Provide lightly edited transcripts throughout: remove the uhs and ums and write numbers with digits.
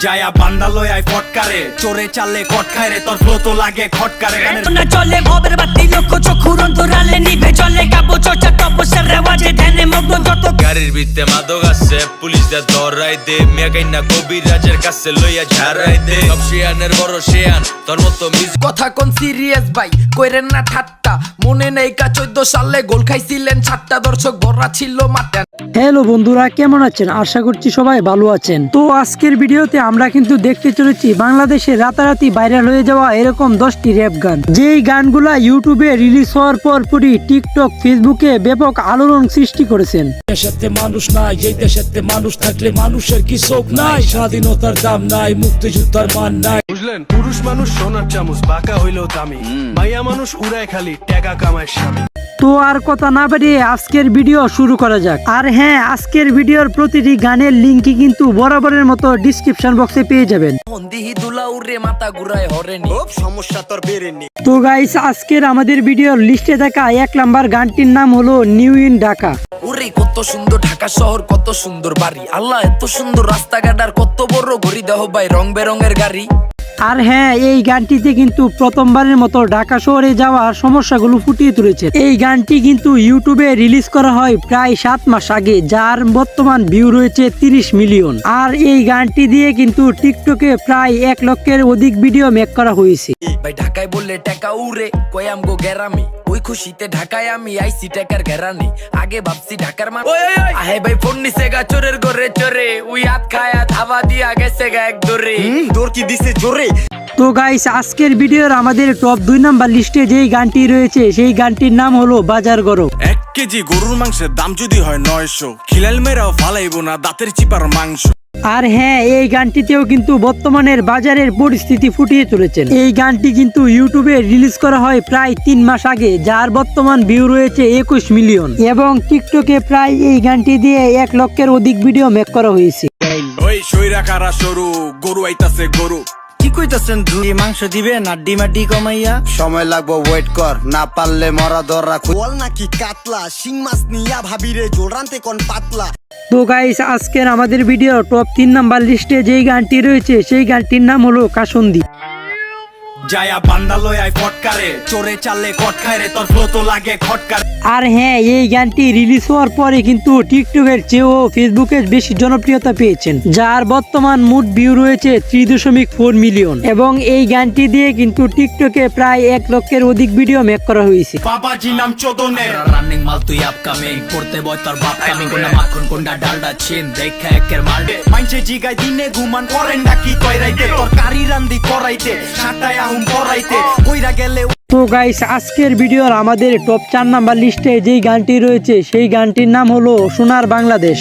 जाया बांदा लय आय फटकारे चोरे चाले कट खाय रे तोर फ्लो तो लागे खटकारे गाने ना चले भবের বাতি লক্ষ চক্ষুর অন্তরালে নিভে চলে কাব্য চর্চা তপস্যার রেওয়াজে ধ্যানে মগ্ন যত গাড়ির ভিতরে মাদক আছে পুলিশ দা ধরাই দে মেগাইনা কবিরাজের কাছে লইয়া ঝাড়াই দে সব শিয়ানের বড় শিয়ান তোর মতো মিজ কথা কোন সিরিয়াস ভাই কইরেন না ঠাট্টা মনে নেই কা 14 সালে গোল খাইছিলেন 7টা দর্শক ভরা ছিল মাঠে। হ্যালো বন্ধুরা, কেমন আছেন? আশা করছি সবাই ভালো আছেন। তো আজকের ভিডিওতে আমরা কিন্তু দেখতে চলেছি বাংলাদেশে রাতারাতি ভাইরাল হয়ে যাওয়া এরকম 10টি র‍্যাপ গান, যেই গানগুলা ইউটিউবে রিলিজ হওয়ার পর পুরি টিকটক ফেসবুকে ব্যাপক আলোড়ন সৃষ্টি করেছেন। দেশেতে মানুষ নাই, এই দেশেতে মানুষ থাকলে মানুষের কি শোক নাই, স্বাধীনতার দাম নাই, মুক্তিযুদ্ধের মান নাই। বুঝলেন, পুরুষ মানুষ সোনার চামচ বাঁকা হইলেও দামি, মাইয়া মানুষ উড়ায় খালি টাকা কামায় স্বামী। তো আর কথা না বাড়িয়ে আজকের ভিডিও শুরু করা যাক। আর হ্যাঁ, আজকের ভিডিওর প্রতিটি গানের লিঙ্কই কিন্তু বরাবরের মতো ডিসক্রিপশন বক্সে পেয়ে যাবেন। হন্দিহি দুলা উড়ে মাথা ঘুরায় হরেনি সমস্যা তোর বেরেনি। তো গাইস, আজকের আমাদের ভিডিওর লিস্টে থাকা 1 নাম্বার গানটির নাম হলো নিউ ইন ঢাকা। ওরে কত সুন্দর ঢাকা শহর, কত সুন্দর বাড়ি, আল্লাহ এত সুন্দর রাস্তাঘাট আর কত বড় ঘড়ি, দেহ ভাই রং বেরঙের গাড়ি। আর হ্যাঁ, এই গানটিতে কিন্তু প্রথমবারের মতো ঢাকা শহরে যাওয়ার সমস্যাগুলো ফুটিয়ে তুলেছে। এই গানটি কিন্তু ইউটিউবে রিলিজ করা হয় প্রায় 7 মাস আগে, যার বর্তমান ভিউ রয়েছে 30 মিলিয়ন। আর এই গানটি দিয়ে কিন্তু টিকটকে প্রায় 1 লক্ষের অধিক ভিডিও মেক করা হয়েছে। ভাই ঢাকায় বললে টাকা উড়ে কই আমগো গেরামি, ওই খুশিতে ঢাকায় আমি আইসি টাকার ঘেরানি, আগে ভাবছি ঢাকার মান আহে ভাই ফোন নিছে গা চোরের ঘরে চোরে, উই হাত খায়া ধাবা দিয়া গেছে গা এক দরে দৌড় কি দিছে জোরে। তো গাইস, আজকের ভিডিওর আমাদের টপ 2 নাম্বার লিস্টে যেই গানটি রয়েছে সেই গানটির নাম হলো বাজার গরম। 1 কেজি গরুর মাংসের দাম যদি হয় 900, খিলাল মেরাও ফালাইবো না দাঁতের চিপার মাংস। আর হ্যাঁ, এই গানটিতেও কিন্তু বর্তমানের বাজারের পরিস্থিতি ফুটিয়ে তুলেছেন। এই গানটি কিন্তু ইউটিউবে রিলিজ করা হয় প্রায় 3 মাস আগে, যার বর্তমান ভিউ রয়েছে 21 মিলিয়ন, এবং টিকটকে প্রায় এই গানটি দিয়ে 1 লক্ষের অধিক ভিডিও মেক করা হয়েছে। ওই সইরা কারা সরু গরু আইতাছে গরু। কি কইতাছেন? দুই মাংস দিবেন আর ডিমাডি কমাইয়া? সময় লাগবো, ওয়েট কর, না পারলে মরা দর রাখু। বল নাকি কাতলা শিং মাছ নিয়া ভাবিরে জোড়ান্তে কোন পাতলা। তো গাইস, আজকের আমাদের ভিডিও টপ 3 নাম্বার লিস্টে যেই গানটি রয়েছে সেই গানটির নাম হলো কাসুন্দি। जाया बांदा लय आय फटकारे चोरे चाले कट खाय रे तोर फ्लो तो लागे खटकारे। আর হ্যাঁ, এই গানটি রিলিজ হওয়ার পরে কিন্তু টিকটকের চেয়েও ফেসবুকে বেশি জনপ্রিয়তা পেয়েছেন, যার বর্তমান মোট ভিউ রয়েছে 3.4 মিলিয়ন, এবং এই গানটি দিয়ে কিন্তু টিকটকে প্রায় 1 লক্ষের অধিক ভিডিও মেক করা হয়েছে। बाबाजी नाम चोदने রানিং মাল তুই আপকামিং করতে বয় তোর বাপ কামিং, কোনটা মাখন কোনটা ডালডা চিন দেখা একের মালডে মাইনছে জিগাই দিনে ঘুমান করেন ডাকি কইরাইতে তোর কারি রান্দি করাইতে সাটায় আহুম পরাইতে কইরা গেলে। তো গাইস, আজকের ভিডিওর আমাদের টপ 4 নাম্বার লিস্টে যেই গানটি রয়েছে সেই গানটির নাম হলো সোনার বাংলাদেশ।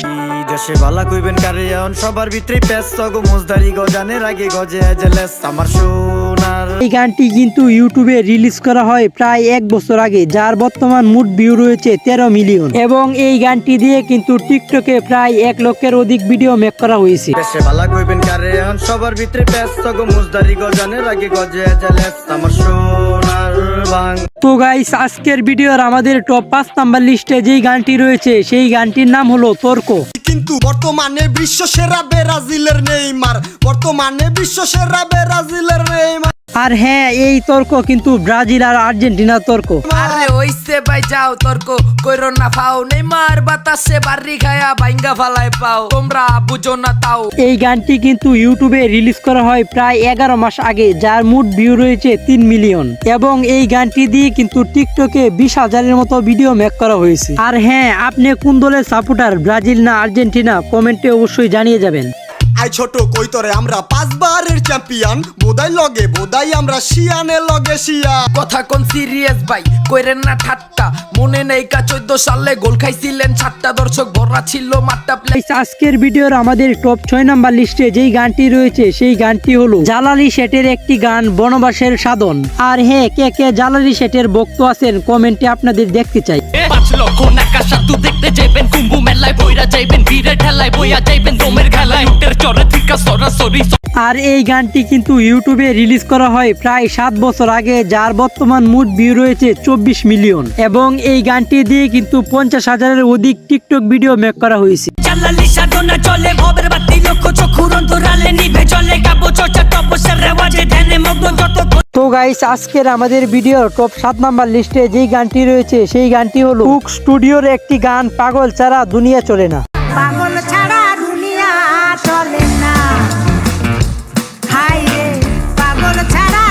দেশে ভালা কইবেন কারে এখন সবার ভিতরে ব্যস্ত গো, মুজদারি গজানের আগে গজে জেলেস আমার সোনার। এই গানটি কিন্তু ইউটিউবে রিলিজ করা হয় প্রায় 1 বছর আগে, যার বর্তমান মোট ভিউ রয়েছে 13 মিলিয়ন, এবং এই গানটি দিয়ে কিন্তু টিকটকে প্রায় 1 লক্ষের অধিক ভিডিও মেক করা হয়েছে। দেশে ভালা কইবেন কারে এখন সবার ভিতরে ব্যস্ত গো, মুজদারি গজানের আগে গজে জেলেস আমার সোনার বাং। তো গাইস, আজকের ভিডিওর আমাদের টপ 5 নাম্বার লিস্টে যেই গানটি রয়েছে সেই গানটির নাম হলো তর্ক। কিন্তু বর্তমানে বিশ্ব সেরা ব্রাজিলের নেইমার, বর্তমানে বিশ্ব সেরা ব্রাজিলের নেইমার। আর হ্যাঁ, এই তর্ক কিন্তু ব্রাজিল আর আর্জেন্টিনার তর্ক। আরে ওইসে ভাই যাও তর্ক কইরো না ফাও, নেইমার বাতাসে বাড়ি খায়া ভাঙ্গা ফালায় পাও, তোমরা বুঝো না তাও। এই গানটি কিন্তু ইউটিউবে রিলিজ করা হয় প্রায় 11 মাস আগে, যার মোট ভিউ রয়েছে 3 মিলিয়ন, এবং এই গানটি দিয়ে কিন্তু টিকটকে 20,000-এর মতো ভিডিও মেক করা হয়েছে। আর হ্যাঁ, আপনি কোন দলের সাপোর্টার, ব্রাজিল না আর্জেন্টিনা, কমেন্টে অবশ্যই জানিয়ে যাবেন। আই ছোট কইতরে আমরা 5 বারের চ্যাম্পিয়ন, বোধাই লগে বোধাই আমরা শিয়ানে লগে শিয়া। কথা কোন সিরিয়াস ভাই কইরেন না ঠাট্টা, মনে নেই কা 14 সালে গোল খাইছিলেন 7টা দর্শক ভরা ছিল মাঠটা প্লে। আজকের ভিডিওর আমাদের টপ 6 নাম্বার লিস্টে যেই গানটি রয়েছে সেই গানটি হলো জালালি শেটের একটি গান, বনবাসের সাধন। আর হ্যাঁ, কে কে জালালি শেটের ভক্ত আছেন কমেন্টে আপনাদের দেখতে চাই। 5 লক্ষ নাকা সাধু দেখতে যাইবেন, কুম্ভু মেলায় বইরা যাইবেন, বীরের ঠেলায় বইয়া যাইবেন, দমের খেলায় উটের চরে থিকা সরাসরি। আর এই গানটি কিন্তু ইউটিউবে রিলিজ করা হয় প্রায় 7 বছর আগে, যার বর্তমান মোট ভিউ রয়েছে 24 মিলিয়ন, এবং এই গানটি দিয়ে কিন্তু 50,000-এর অধিক টিকটক ভিডিও মেক করা হয়েছে। জালালি সাধনা চলে ভবের বাতি লক্ষ চক্ষুর অন্তরালে নিভে চলে গাইস আজকের আমাদের ভিডিওর টপ 7 নাম্বার লিস্টে যেই গানটি রয়েছে সেই গানটি হলো কুক স্টুডিওর একটি গান পাগল ছাড়া দুনিয়া চলে না। পাগল ছাড়া দুনিয়া চলে না, হায় রে পাগল ছাড়া।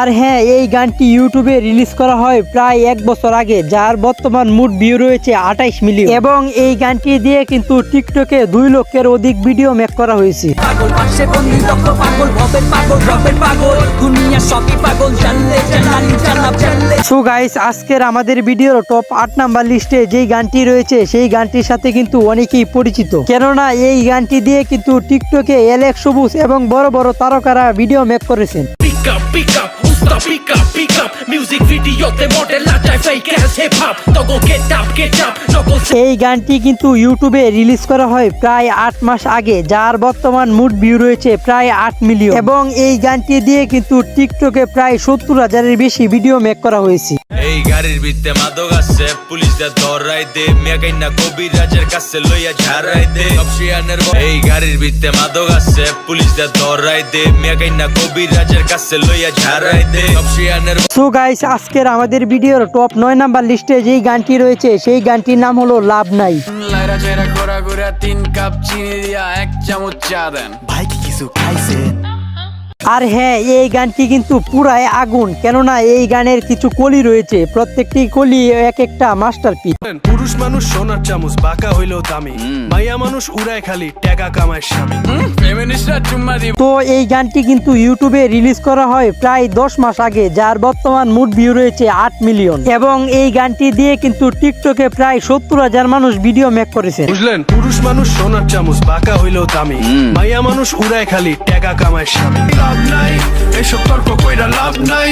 আর হ্যাঁ, এই গানটি ইউটিউবে রিলিজ করা হয় প্রায় 1 বছর আগে, যার বর্তমান মোট ভিউ রয়েছে 28 মিলিয়ন। এবং এই গানটি দিয়ে কিন্তু টিকটকে 2 লক্ষের অধিক ভিডিও মেক করা হয়েছে। পাগল পাশে বন্দি লক্ষ পাগল ভবের পাগল রবের পাগল দুনিয়া সবই পাগল জানলে জানালি জানাব জানলে। সো গাইস আজকের আমাদের ভিডিওর টপ 8 নাম্বার লিস্টে যেই গানটি রয়েছে সেই গানটির সাথে কিন্তু অনেকেই পরিচিত, কেননা এই গানটি দিয়ে কিন্তু টিকটকে এলেক্স সবুজ এবং বড় বড় তারকারা ভিডিও মেক করেছেন। Pick up, usta pick up music video te model লাটাই fake ass hip hop তো go get up নকল। এই গানটি কিন্তু ইউটিউবে রিলিজ করা হয় প্রায় 8 মাস আগে, যার বর্তমান মোট ভিউ রয়েছে প্রায় 8 মিলিয়ন। এবং এই গানটি দিয়ে কিন্তু টিকটকে প্রায় 70,000-এর বেশি ভিডিও মেক করা হয়েছে। এই গাড়ির ভিতরে মাদক আছে পুলিশদের ধরাই দে মেগাইনা কবিরাজের কাছে লইয়া ঝাড়াই দে সব শিয়ানের এই গাড়ির ভিতরে মাদক আছে পুলিশদের ধরাই দে মেগাইনা কবিরাজের কাছে লইয়া ঝাড়াই দে সব শিয়ানের। সো গাইস আজকের আমাদের ভিডিওর টপ 9 নাম্বার লিস্টে যেই গানটি রয়েছে সেই গানটির নাম হলো লাভ নাই। লাইরা চেরা ঘোরা ঘোরা 3 কাপ চিনি দিয়া 1 চামচ চা দেন। ভাই কি কিছু খাইছে? আর হ্যাঁ, এই গানটি কিন্তু পুরাই আগুন, কেননা এই গানের কিছু কলি রয়েছে, প্রত্যেকটি কলি এক একটা মাস্টারপিস। পুরুষ মানুষ সোনার চামচ বাঁকা হইলেও দামি, মাইয়া মানুষ উড়ায় খালি টাকা কামায় স্বামী। ফেমিনিস্টরা চুম্মা দিব। তো এই গানটি কিন্তু ইউটিউবে রিলিজ করা হয় প্রায় 10 মাস আগে, যার বর্তমান মোট ভিউ রয়েছে 8 মিলিয়ন। এবং এই গানটি দিয়ে কিন্তু টিকটকে প্রায় 70,000 মানুষ ভিডিও মেক করেছে। বুঝলেন, পুরুষ মানুষ সোনার চামচ বাঁকা হইলেও দামি, মাইয়া মানুষ উড়ায় খালি টাকা কামায় স্বামী। লাভ নাই এসব তর্ক কইরা লাভ নাই,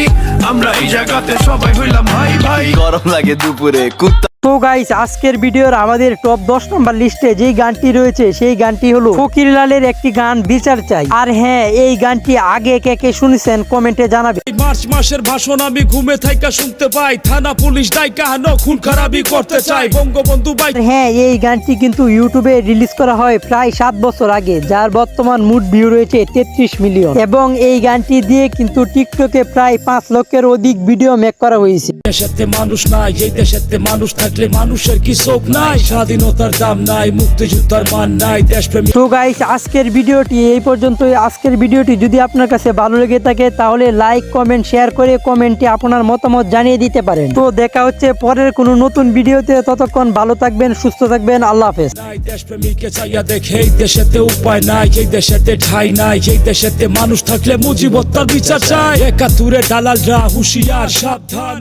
আমরা এই জায়গাতে সবাই হইলাম ভাই ভাই। গরম লাগে দুপুরে কুত্তা। তো গাইস আজকের ভিডিওর আমাদের টপ 10 নাম্বার লিস্টে যেই গানটি রয়েছে সেই গানটি হলো ফকির লালের একটি গান বিচার চাই। আর হ্যাঁ, এই গানটি আগে কে কে শুনেছেন কমেন্টে জানাবে। মার্চ মাসের ভাষণ আমি ঘুমে থাইকা শুনতে পাই, থানা পুলিশ ডাইকা হানো খুন খারাপি করতে চাই বঙ্গবন্ধু ভাই। আর হ্যাঁ, এই গানটি কিন্তু ইউটিউবে রিলিজ করা হয় প্রায় 7 বছর আগে, যার বর্তমান মোট ভিউ রয়েছে 33 মিলিয়ন। এবং এই গানটি দিয়ে কিন্তু টিকটকে প্রায় 5 লক্ষের অধিক ভিডিও মেক করা হয়েছে। দেশেতে মানুষ নাই, এই দেশেতে মানুষ থাকলে মানুষের কি শোক নাই, স্বাধীনতার দাম নাই, মুক্তিযোদ্ধার মান নাই, দেশপ্রেমী। তো গাইস আজকের ভিডিওটি এই পর্যন্তই। আজকের ভিডিওটি যদি আপনার কাছে ভালো লেগে থাকে তাহলে লাইক কমেন্ট শেয়ার করে কমেন্টে আপনার মতামত জানিয়ে দিতে পারেন। তো দেখা হচ্ছে পরের কোনো নতুন ভিডিওতে, ততক্ষণ ভালো থাকবেন, সুস্থ থাকবেন, আল্লাহ হাফেজ। নাই দেশপ্রেমীকে চাইয়া দেখে এই দেশেতে উপায় নাই, এই দেশেতে ঠাই নাই, এই দেশেতে মানুষ থাকলে মুজিবত্তার বিচার চাই। 71 দালালরা হুঁশিয়ার সাবধান।